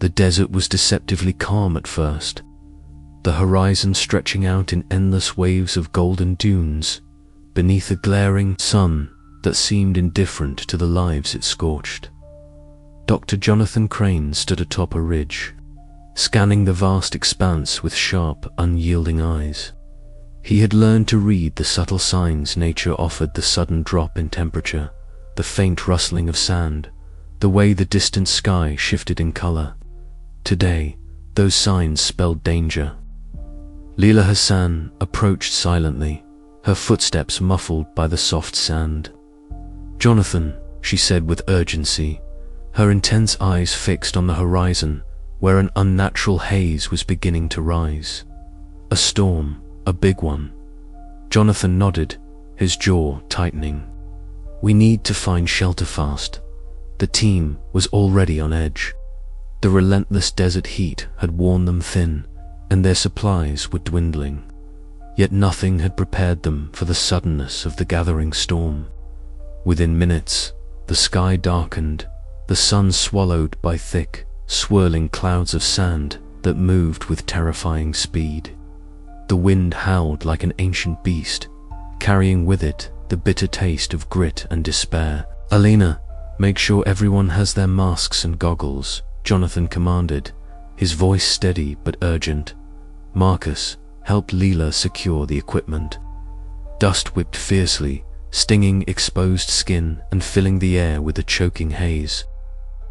The desert was deceptively calm at first, the horizon stretching out in endless waves of golden dunes, beneath a glaring sun that seemed indifferent to the lives it scorched. Dr. Jonathan Crane stood atop a ridge, scanning the vast expanse with sharp, unyielding eyes. He had learned to read the subtle signs nature offered: the sudden drop in temperature, the faint rustling of sand, the way the distant sky shifted in color. Today, those signs spelled danger. Leela Hassan approached silently, her footsteps muffled by the soft sand. "Jonathan," she said with urgency, her intense eyes fixed on the horizon where an unnatural haze was beginning to rise. "A storm, a big one." Jonathan nodded, his jaw tightening. "We need to find shelter fast." The team was already on edge. The relentless desert heat had worn them thin, and their supplies were dwindling. Yet nothing had prepared them for the suddenness of the gathering storm. Within minutes, the sky darkened, the sun swallowed by thick, swirling clouds of sand that moved with terrifying speed. The wind howled like an ancient beast, carrying with it the bitter taste of grit and despair. "Alina, make sure everyone has their masks and goggles," Jonathan commanded, his voice steady but urgent. Marcus helped Leela secure the equipment. Dust whipped fiercely, stinging exposed skin and filling the air with a choking haze.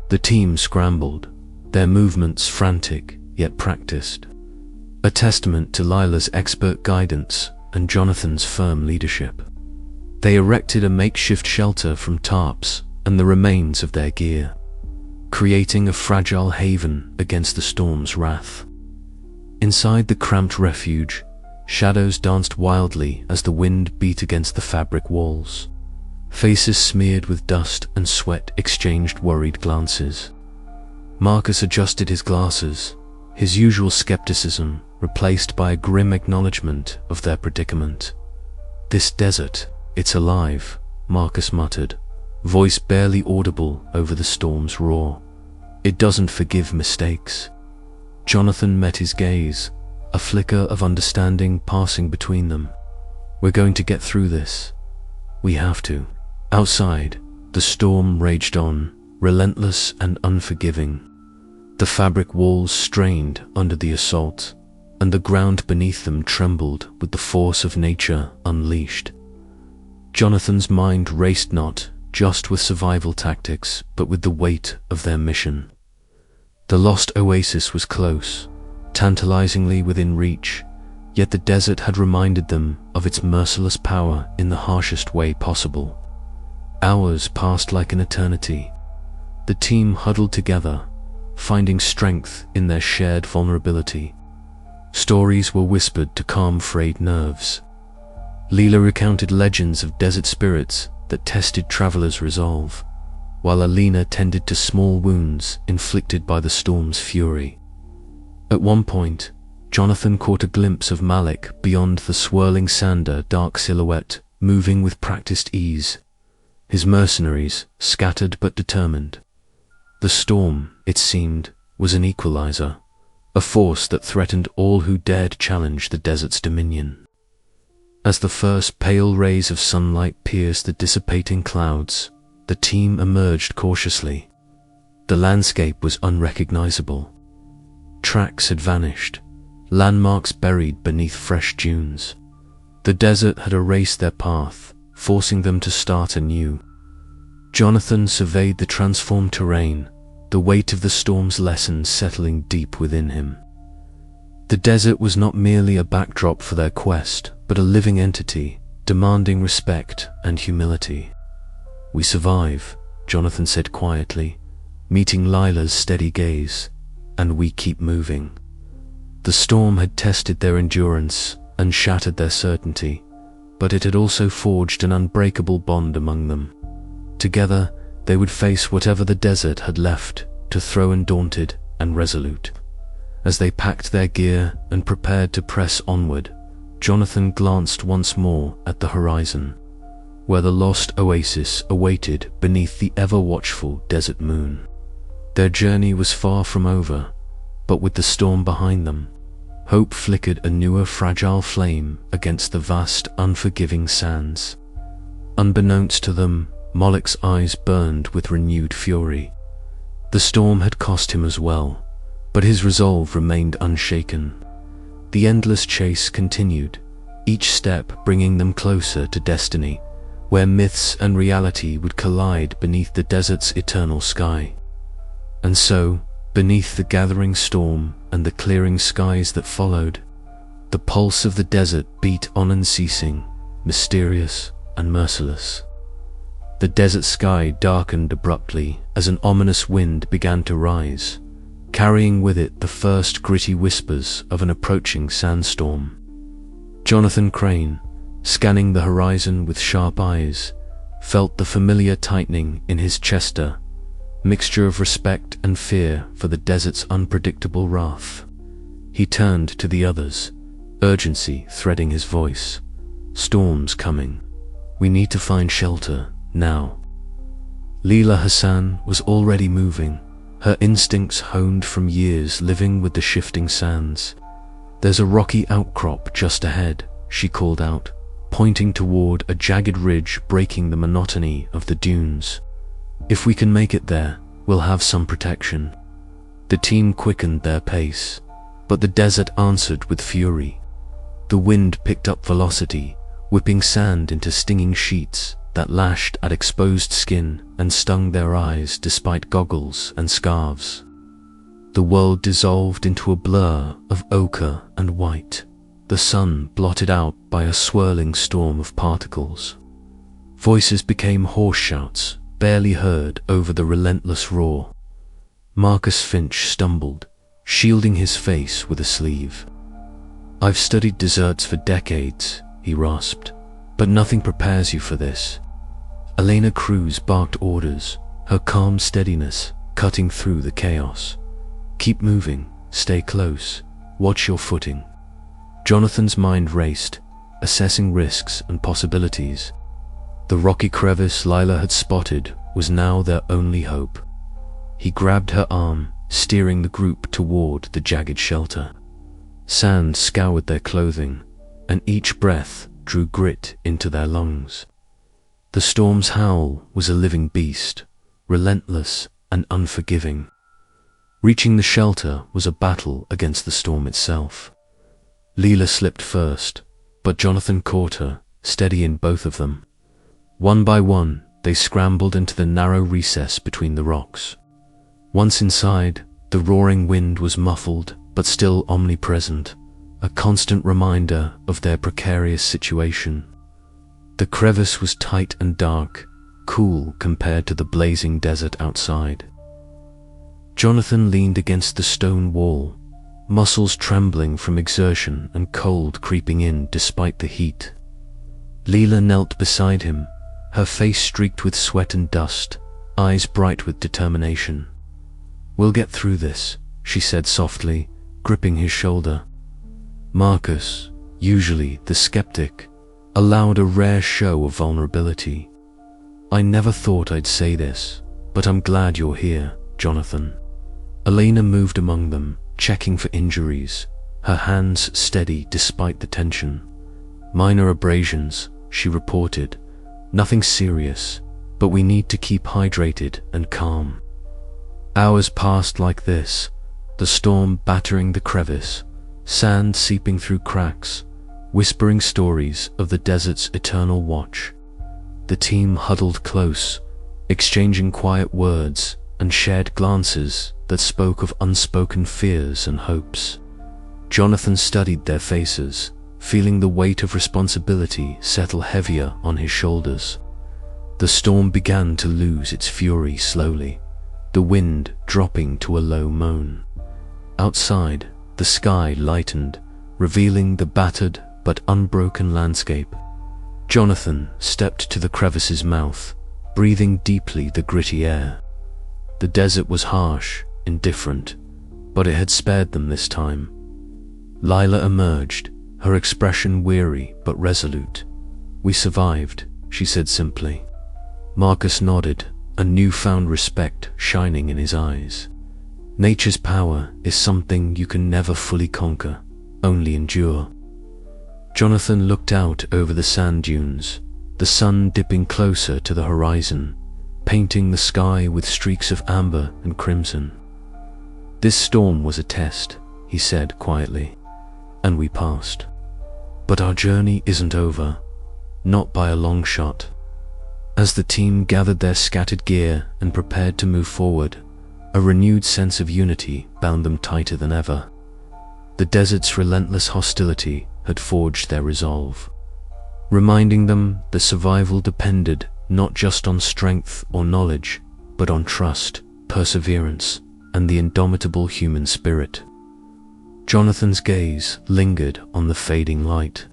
The team scrambled, their movements frantic yet practiced, a testament to Lila's expert guidance and Jonathan's firm leadership. They erected a makeshift shelter from tarps and the remains of their gear, creating a fragile haven against the storm's wrath. Inside the cramped refuge, shadows danced wildly as the wind beat against the fabric walls. Faces smeared with dust and sweat exchanged worried glances. Marcus adjusted his glasses, his usual skepticism replaced by a grim acknowledgement of their predicament. "This desert, it's alive," Marcus muttered, voice barely audible over the storm's roar. "It doesn't forgive mistakes." Jonathan met his gaze, a flicker of understanding passing between them. "We're going to get through this. We have to." Outside, the storm raged on, relentless and unforgiving. The fabric walls strained under the assault, and the ground beneath them trembled with the force of nature unleashed. Jonathan's mind raced not just with survival tactics, but with the weight of their mission. The lost oasis was close, tantalizingly within reach, yet the desert had reminded them of its merciless power in the harshest way possible. Hours passed like an eternity. The team huddled together, finding strength in their shared vulnerability. Stories were whispered to calm frayed nerves. Leela recounted legends of desert spirits that tested travelers' resolve, while Alina tended to small wounds inflicted by the storm's fury. At one point, Jonathan caught a glimpse of Malik beyond the swirling sand, a dark silhouette, moving with practiced ease. His mercenaries, scattered but determined. The storm, it seemed, was an equalizer, a force that threatened all who dared challenge the desert's dominion. As the first pale rays of sunlight pierced the dissipating clouds, the team emerged cautiously. The landscape was unrecognizable. Tracks had vanished, landmarks buried beneath fresh dunes. The desert had erased their path, forcing them to start anew. Jonathan surveyed the transformed terrain, the weight of the storm's lessons settling deep within him. The desert was not merely a backdrop for their quest, but a living entity, demanding respect and humility. "We survive," Jonathan said quietly, meeting Lila's steady gaze, "and we keep moving." The storm had tested their endurance and shattered their certainty, but it had also forged an unbreakable bond among them. Together, they would face whatever the desert had left to throw, undaunted and resolute. As they packed their gear and prepared to press onward, Jonathan glanced once more at the horizon, where the lost oasis awaited beneath the ever-watchful desert moon. Their journey was far from over, but with the storm behind them, hope flickered a newer fragile flame against the vast, unforgiving sands. Unbeknownst to them, Moloch's eyes burned with renewed fury. The storm had cost him as well, but his resolve remained unshaken. The endless chase continued, each step bringing them closer to destiny, where myths and reality would collide beneath the desert's eternal sky. And so, beneath the gathering storm and the clearing skies that followed, the pulse of the desert beat on unceasing, mysterious and merciless. The desert sky darkened abruptly as an ominous wind began to rise, carrying with it the first gritty whispers of an approaching sandstorm. Jonathan Crane, scanning the horizon with sharp eyes, felt the familiar tightening in his chest, mixture of respect and fear for the desert's unpredictable wrath. He turned to the others, urgency threading his voice. "Storm's coming. We need to find shelter, now." Leela Hassan was already moving, her instincts honed from years living with the shifting sands. "There's a rocky outcrop just ahead," she called out, pointing toward a jagged ridge breaking the monotony of the dunes. "If we can make it there, we'll have some protection." The team quickened their pace, but the desert answered with fury. The wind picked up velocity, whipping sand into stinging sheets that lashed at exposed skin and stung their eyes despite goggles and scarves. The world dissolved into a blur of ochre and white, the sun blotted out by a swirling storm of particles. Voices became hoarse shouts, barely heard over the relentless roar. Marcus Finch stumbled, shielding his face with a sleeve. "I've studied deserts for decades," he rasped, "but nothing prepares you for this." Elena Cruz barked orders, her calm steadiness cutting through the chaos. "Keep moving, stay close, watch your footing." Jonathan's mind raced, assessing risks and possibilities. The rocky crevice Lila had spotted was now their only hope. He grabbed her arm, steering the group toward the jagged shelter. Sand scoured their clothing, and each breath drew grit into their lungs. The storm's howl was a living beast, relentless and unforgiving. Reaching the shelter was a battle against the storm itself. Leela slipped first, but Jonathan caught her, steadying both of them. One by one, they scrambled into the narrow recess between the rocks. Once inside, the roaring wind was muffled but still omnipresent, a constant reminder of their precarious situation. The crevice was tight and dark, cool compared to the blazing desert outside. Jonathan leaned against the stone wall, muscles trembling from exertion and cold creeping in despite the heat. Leela knelt beside him, her face streaked with sweat and dust, eyes bright with determination. "We'll get through this," she said softly, gripping his shoulder. Marcus, usually the skeptic, allowed a rare show of vulnerability. "I never thought I'd say this, but I'm glad you're here, Jonathan." Elena moved among them, checking for injuries, her hands steady despite the tension. "Minor abrasions," she reported. "Nothing serious, but we need to keep hydrated and calm." Hours passed like this, the storm battering the crevice, sand seeping through cracks, whispering stories of the desert's eternal watch. The team huddled close, exchanging quiet words and shared glances that spoke of unspoken fears and hopes. Jonathan studied their faces, feeling the weight of responsibility settle heavier on his shoulders. The storm began to lose its fury slowly, the wind dropping to a low moan. Outside, the sky lightened, revealing the battered but unbroken landscape. Jonathan stepped to the crevice's mouth, breathing deeply the gritty air. The desert was harsh, indifferent, but it had spared them this time. Lila emerged, her expression weary but resolute. "We survived," she said simply. Marcus nodded, a newfound respect shining in his eyes. Nature's power is something you can never fully conquer, only endure. Jonathan looked out over the sand dunes, the sun dipping closer to the horizon, painting the sky with streaks of amber and crimson. "This storm was a test," he said quietly, "and we passed. But our journey isn't over, not by a long shot." As the team gathered their scattered gear and prepared to move forward, a renewed sense of unity bound them tighter than ever. The desert's relentless hostility had forged their resolve, reminding them that survival depended not just on strength or knowledge, but on trust, perseverance, and the indomitable human spirit. Jonathan's gaze lingered on the fading light.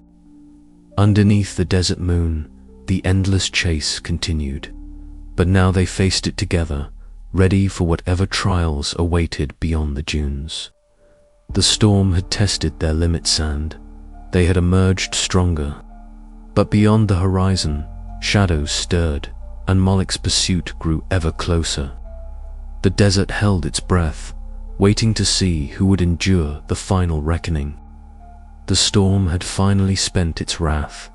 Underneath the desert moon, the endless chase continued, but now they faced it together, ready for whatever trials awaited beyond the dunes. The storm had tested their limits, and they had emerged stronger. But beyond the horizon, shadows stirred, and Moloch's pursuit grew ever closer. The desert held its breath, waiting to see who would endure the final reckoning. The storm had finally spent its wrath.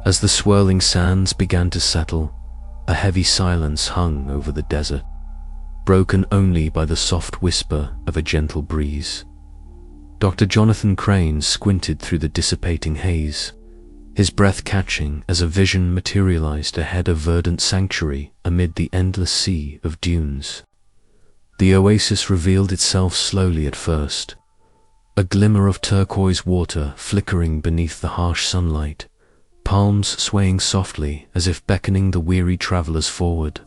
As the swirling sands began to settle, a heavy silence hung over the desert, broken only by the soft whisper of a gentle breeze. Dr. Jonathan Crane squinted through the dissipating haze, his breath catching as a vision materialized ahead of verdant sanctuary amid the endless sea of dunes. The oasis revealed itself slowly at first, a glimmer of turquoise water flickering beneath the harsh sunlight, palms swaying softly as if beckoning the weary travelers forward.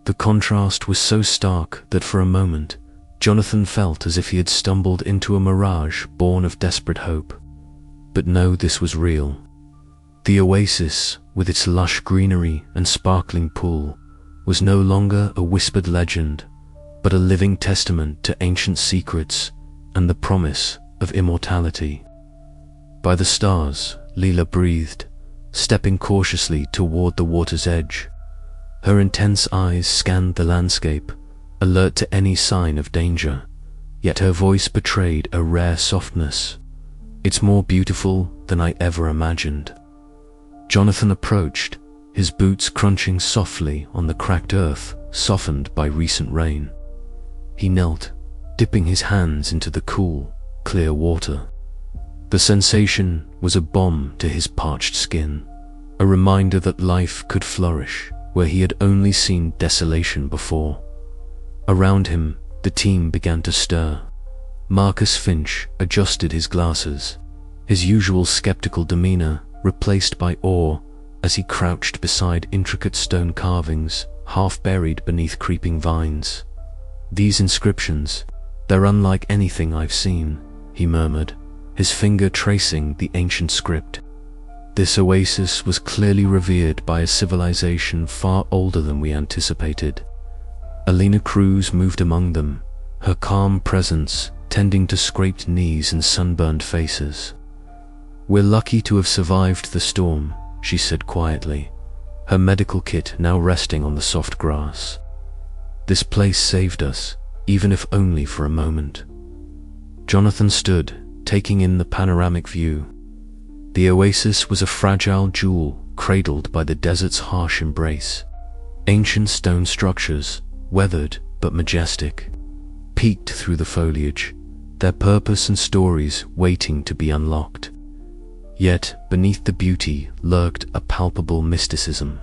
The contrast was so stark that for a moment, Jonathan felt as if he had stumbled into a mirage born of desperate hope. But no, this was real. The oasis, with its lush greenery and sparkling pool, was no longer a whispered legend, but a living testament to ancient secrets and the promise of immortality. By the stars, Leela breathed, stepping cautiously toward the water's edge. Her intense eyes scanned the landscape, alert to any sign of danger, yet her voice betrayed a rare softness. "It's more beautiful than I ever imagined." Jonathan approached, his boots crunching softly on the cracked earth softened by recent rain. He knelt, dipping his hands into the cool, clear water. The sensation was a balm to his parched skin, a reminder that life could flourish where he had only seen desolation before. Around him, the team began to stir. Marcus Finch adjusted his glasses, his usual skeptical demeanor replaced by awe as he crouched beside intricate stone carvings, half buried beneath creeping vines. "These inscriptions, they're unlike anything I've seen," he murmured, his finger tracing the ancient script. This oasis was clearly revered by a civilization far older than we anticipated. Alina Cruz moved among them, her calm presence tending to scraped knees and sunburned faces. "We're lucky to have survived the storm," she said quietly, her medical kit now resting on the soft grass. "This place saved us, even if only for a moment." Jonathan stood, taking in the panoramic view. The oasis was a fragile jewel cradled by the desert's harsh embrace. Ancient stone structures, weathered but majestic, peeked through the foliage, their purpose and stories waiting to be unlocked. Yet, beneath the beauty lurked a palpable mysticism,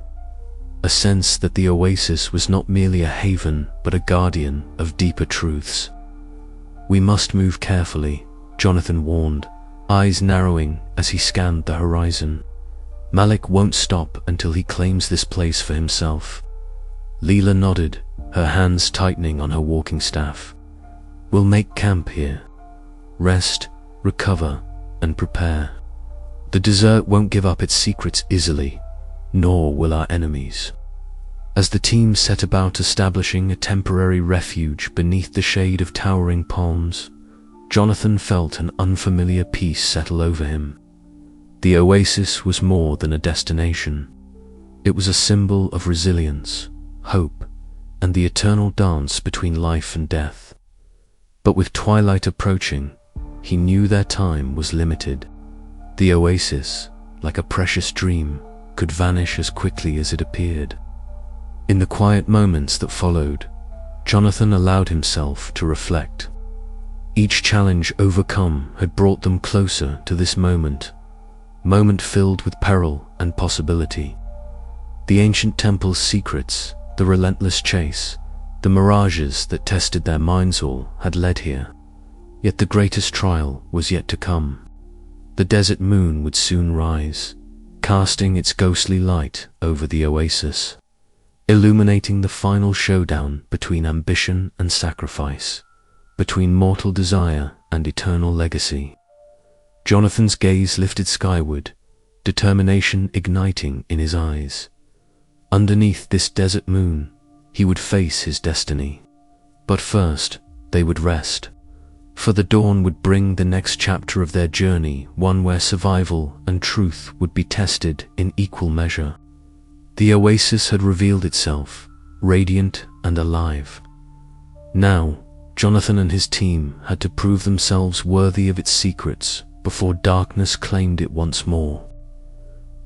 a sense that the oasis was not merely a haven but a guardian of deeper truths. "We must move carefully," Jonathan warned, eyes narrowing as he scanned the horizon. "Malik won't stop until he claims this place for himself." Leela nodded, her hands tightening on her walking staff. "We'll make camp here. Rest, recover, and prepare. The desert won't give up its secrets easily, nor will our enemies." As the team set about establishing a temporary refuge beneath the shade of towering palms, Jonathan felt an unfamiliar peace settle over him. The oasis was more than a destination. It was a symbol of resilience, hope, and the eternal dance between life and death. But with twilight approaching, he knew their time was limited. The oasis, like a precious dream, could vanish as quickly as it appeared. In the quiet moments that followed, Jonathan allowed himself to reflect. Each challenge overcome had brought them closer to this moment filled with peril and possibility. The ancient temple's secrets, the relentless chase, the mirages that tested their minds all had led here. Yet the greatest trial was yet to come. The desert moon would soon rise, casting its ghostly light over the oasis, illuminating the final showdown between ambition and sacrifice, between mortal desire and eternal legacy. Jonathan's gaze lifted skyward, determination igniting in his eyes. Underneath this desert moon, he would face his destiny. But first, they would rest, for the dawn would bring the next chapter of their journey, one where survival and truth would be tested in equal measure. The oasis had revealed itself, radiant and alive. Now, Jonathan and his team had to prove themselves worthy of its secrets before darkness claimed it once more.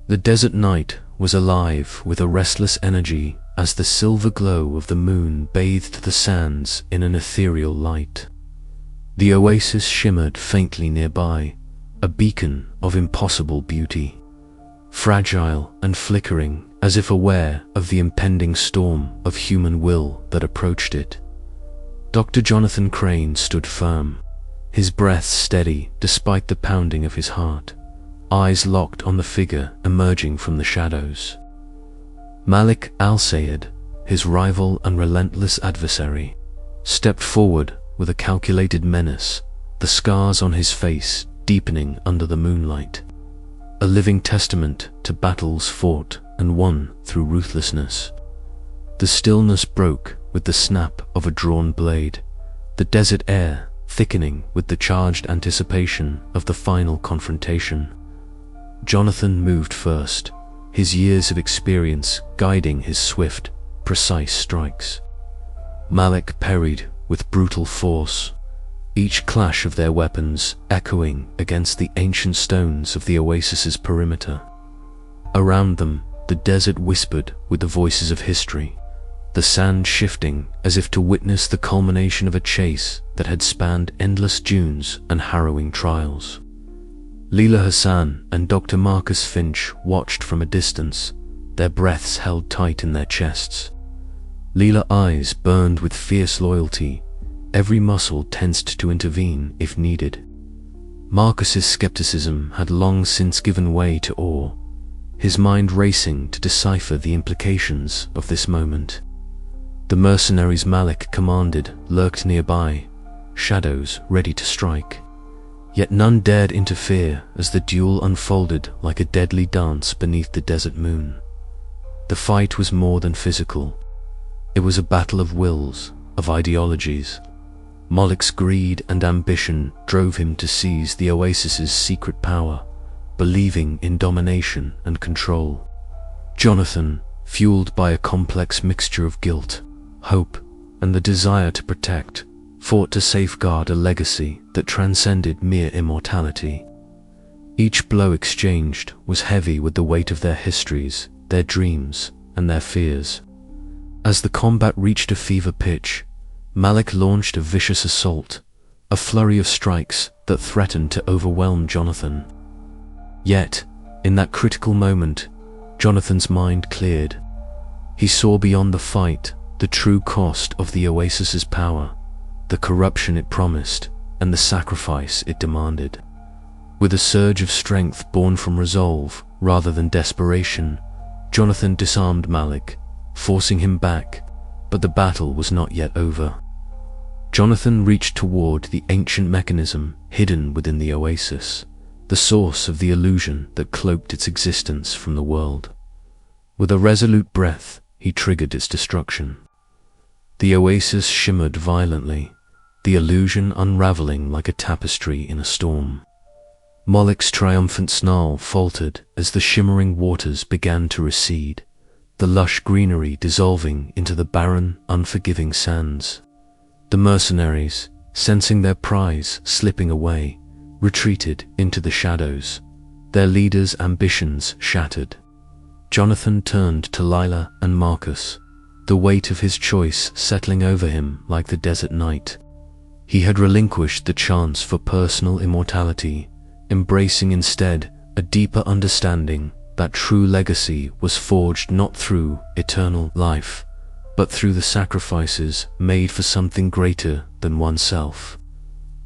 The desert night was alive with a restless energy as the silver glow of the moon bathed the sands in an ethereal light. The oasis shimmered faintly nearby, a beacon of impossible beauty, fragile and flickering as if aware of the impending storm of human will that approached it. Dr. Jonathan Crane stood firm, his breath steady despite the pounding of his heart, eyes locked on the figure emerging from the shadows. Malik al-Sayed, his rival and relentless adversary, stepped forward with a calculated menace, the scars on his face deepening under the moonlight, a living testament to battles fought and won through ruthlessness. The stillness broke with the snap of a drawn blade, the desert air thickening with the charged anticipation of the final confrontation. Jonathan moved first, his years of experience guiding his swift, precise strikes. Malik parried with brutal force, each clash of their weapons echoing against the ancient stones of the oasis's perimeter. Around them, the desert whispered with the voices of history, the sand shifting as if to witness the culmination of a chase that had spanned endless dunes and harrowing trials. Leela Hassan and Dr. Marcus Finch watched from a distance, their breaths held tight in their chests. Leela's eyes burned with fierce loyalty, every muscle tensed to intervene if needed. Marcus's skepticism had long since given way to awe, his mind racing to decipher the implications of this moment. The mercenaries Malik commanded lurked nearby, shadows ready to strike. Yet none dared interfere as the duel unfolded like a deadly dance beneath the desert moon. The fight was more than physical. It was a battle of wills, of ideologies. Malik's greed and ambition drove him to seize the oasis's secret power, believing in domination and control. Jonathan, fueled by a complex mixture of guilt, hope, and the desire to protect, fought to safeguard a legacy that transcended mere immortality. Each blow exchanged was heavy with the weight of their histories, their dreams, and their fears. As the combat reached a fever pitch, Malik launched a vicious assault, a flurry of strikes that threatened to overwhelm Jonathan. Yet, in that critical moment, Jonathan's mind cleared. He saw beyond the fight the true cost of the oasis's power, the corruption it promised, and the sacrifice it demanded. With a surge of strength born from resolve rather than desperation, Jonathan disarmed Malik, forcing him back, but the battle was not yet over. Jonathan reached toward the ancient mechanism hidden within the oasis, the source of the illusion that cloaked its existence from the world. With a resolute breath, he triggered its destruction. The oasis shimmered violently, the illusion unraveling like a tapestry in a storm. Malik's triumphant snarl faltered as the shimmering waters began to recede, the lush greenery dissolving into the barren, unforgiving sands. The mercenaries, sensing their prize slipping away, retreated into the shadows, their leaders' ambitions shattered. Jonathan turned to Lila and Marcus, the weight of his choice settling over him like the desert night. He had relinquished the chance for personal immortality, embracing instead a deeper understanding that true legacy was forged not through eternal life, but through the sacrifices made for something greater than oneself.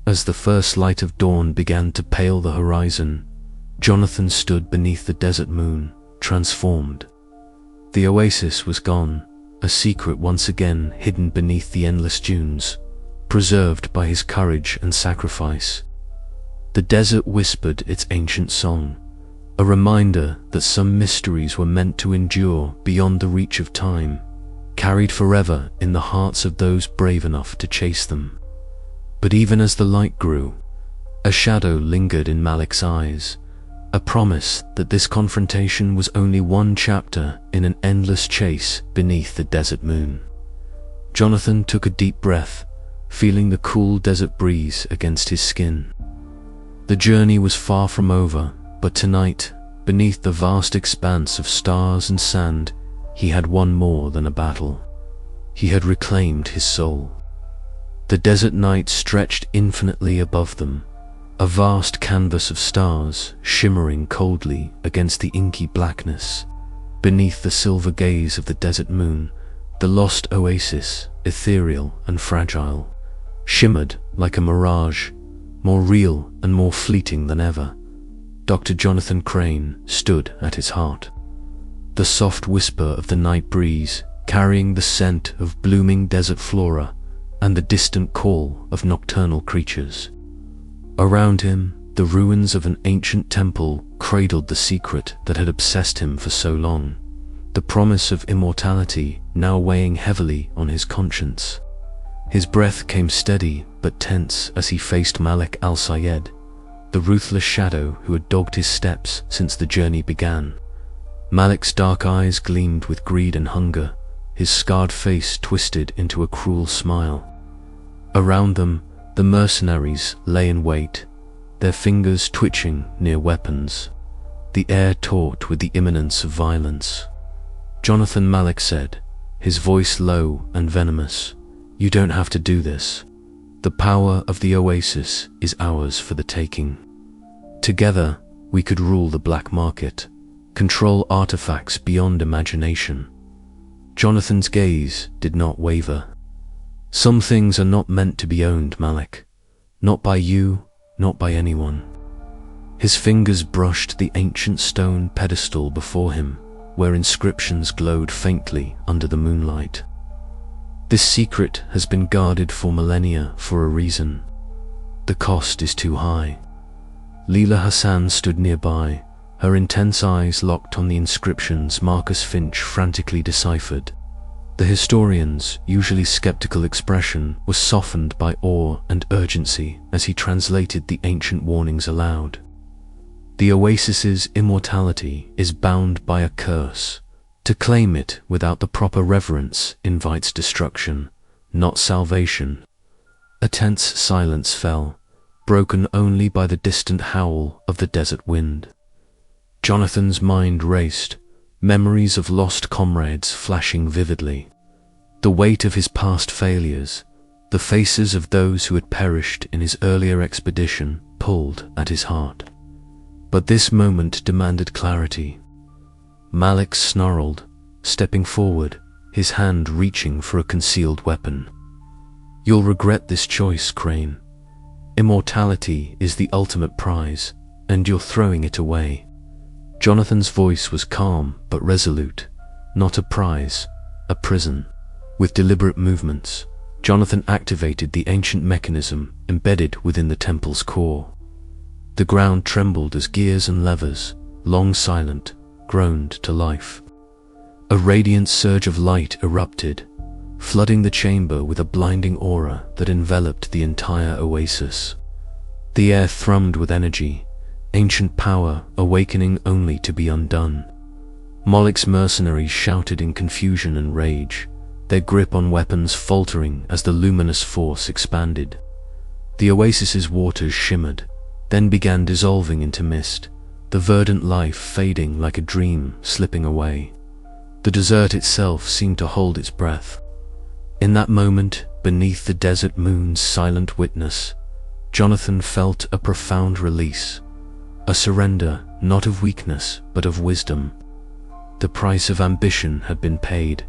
As the first light of dawn began to pale the horizon, Jonathan stood beneath the desert moon, transformed. The oasis was gone, a secret once again hidden beneath the endless dunes, preserved by his courage and sacrifice. The desert whispered its ancient song, a reminder that some mysteries were meant to endure beyond the reach of time, carried forever in the hearts of those brave enough to chase them. But even as the light grew, a shadow lingered in Malik's eyes, a promise that this confrontation was only one chapter in an endless chase beneath the desert moon. Jonathan took a deep breath, feeling the cool desert breeze against his skin. The journey was far from over, but tonight, beneath the vast expanse of stars and sand, he had won more than a battle. He had reclaimed his soul. The desert night stretched infinitely above them, a vast canvas of stars shimmering coldly against the inky blackness. Beneath the silver gaze of the desert moon, the lost oasis, ethereal and fragile, shimmered like a mirage, more real and more fleeting than ever. Dr. Jonathan Crane stood at his heart. The soft whisper of the night breeze, carrying the scent of blooming desert flora and the distant call of nocturnal creatures. Around him, the ruins of an ancient temple cradled the secret that had obsessed him for so long, the promise of immortality now weighing heavily on his conscience. His breath came steady but tense as he faced Malik al-Sayed, the ruthless shadow who had dogged his steps since the journey began. Malik's dark eyes gleamed with greed and hunger, his scarred face twisted into a cruel smile. Around them, the mercenaries lay in wait, their fingers twitching near weapons, the air taut with the imminence of violence. Jonathan Malik said, his voice low and venomous, "You don't have to do this. The power of the oasis is ours for the taking. Together, we could rule the black market, control artifacts beyond imagination." Jonathan's gaze did not waver. "Some things are not meant to be owned, Malik. Not by you, not by anyone." His fingers brushed the ancient stone pedestal before him, where inscriptions glowed faintly under the moonlight. "This secret has been guarded for millennia for a reason. The cost is too high." Leela Hassan stood nearby, her intense eyes locked on the inscriptions Marcus Finch frantically deciphered. The historian's usually skeptical expression was softened by awe and urgency as he translated the ancient warnings aloud. "The oasis's immortality is bound by a curse. To claim it without the proper reverence invites destruction, not salvation." A tense silence fell, broken only by the distant howl of the desert wind. Jonathan's mind raced, memories of lost comrades flashing vividly. The weight of his past failures, the faces of those who had perished in his earlier expedition, pulled at his heart. But this moment demanded clarity. Malik snarled, stepping forward, his hand reaching for a concealed weapon. "You'll regret this choice, Crane. Immortality is the ultimate prize, and you're throwing it away." Jonathan's voice was calm but resolute. "Not a prize, a prison." With deliberate movements, Jonathan activated the ancient mechanism embedded within the temple's core. The ground trembled as gears and levers, long silent, groaned to life. A radiant surge of light erupted, flooding the chamber with a blinding aura that enveloped the entire oasis. The air thrummed with energy, ancient power awakening only to be undone. Moloch's mercenaries shouted in confusion and rage, their grip on weapons faltering as the luminous force expanded. The oasis's waters shimmered, then began dissolving into mist, the verdant life fading like a dream slipping away. The desert itself seemed to hold its breath. In that moment, beneath the desert moon's silent witness, Jonathan felt a profound release, a surrender not of weakness but of wisdom. The price of ambition had been paid,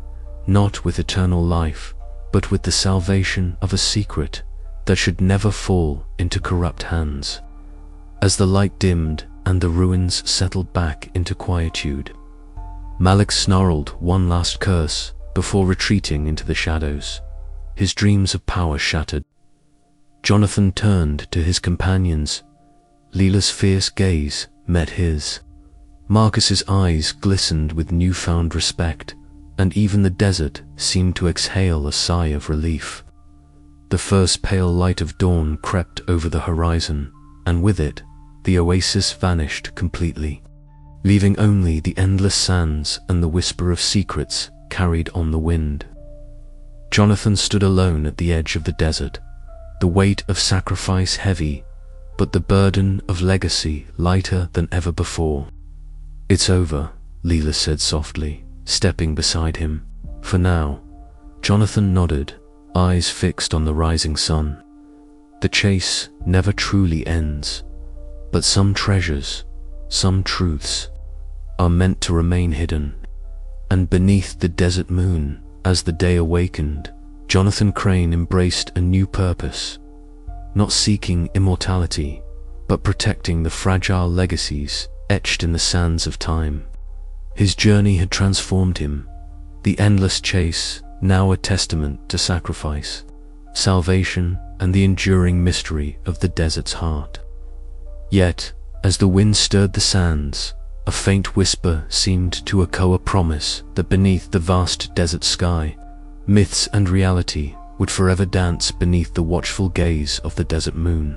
not with eternal life, but with the salvation of a secret that should never fall into corrupt hands. As the light dimmed and the ruins settled back into quietude, Malik snarled one last curse before retreating into the shadows, his dreams of power shattered. Jonathan turned to his companions. Leela's fierce gaze met his. Marcus's eyes glistened with newfound respect, and even the desert seemed to exhale a sigh of relief. The first pale light of dawn crept over the horizon, and with it, the oasis vanished completely, leaving only the endless sands and the whisper of secrets carried on the wind. Jonathan stood alone at the edge of the desert, the weight of sacrifice heavy, but the burden of legacy lighter than ever before. "It's over," Leela said softly, stepping beside him. "For now." Jonathan nodded, eyes fixed on the rising sun. The chase never truly ends, but some treasures, some truths, are meant to remain hidden. And beneath the desert moon, as the day awakened, Jonathan Crane embraced a new purpose, not seeking immortality, but protecting the fragile legacies etched in the sands of time. His journey had transformed him, the endless chase now a testament to sacrifice, salvation, and the enduring mystery of the desert's heart. Yet, as the wind stirred the sands, a faint whisper seemed to echo a promise that beneath the vast desert sky, myths and reality would forever dance beneath the watchful gaze of the desert moon.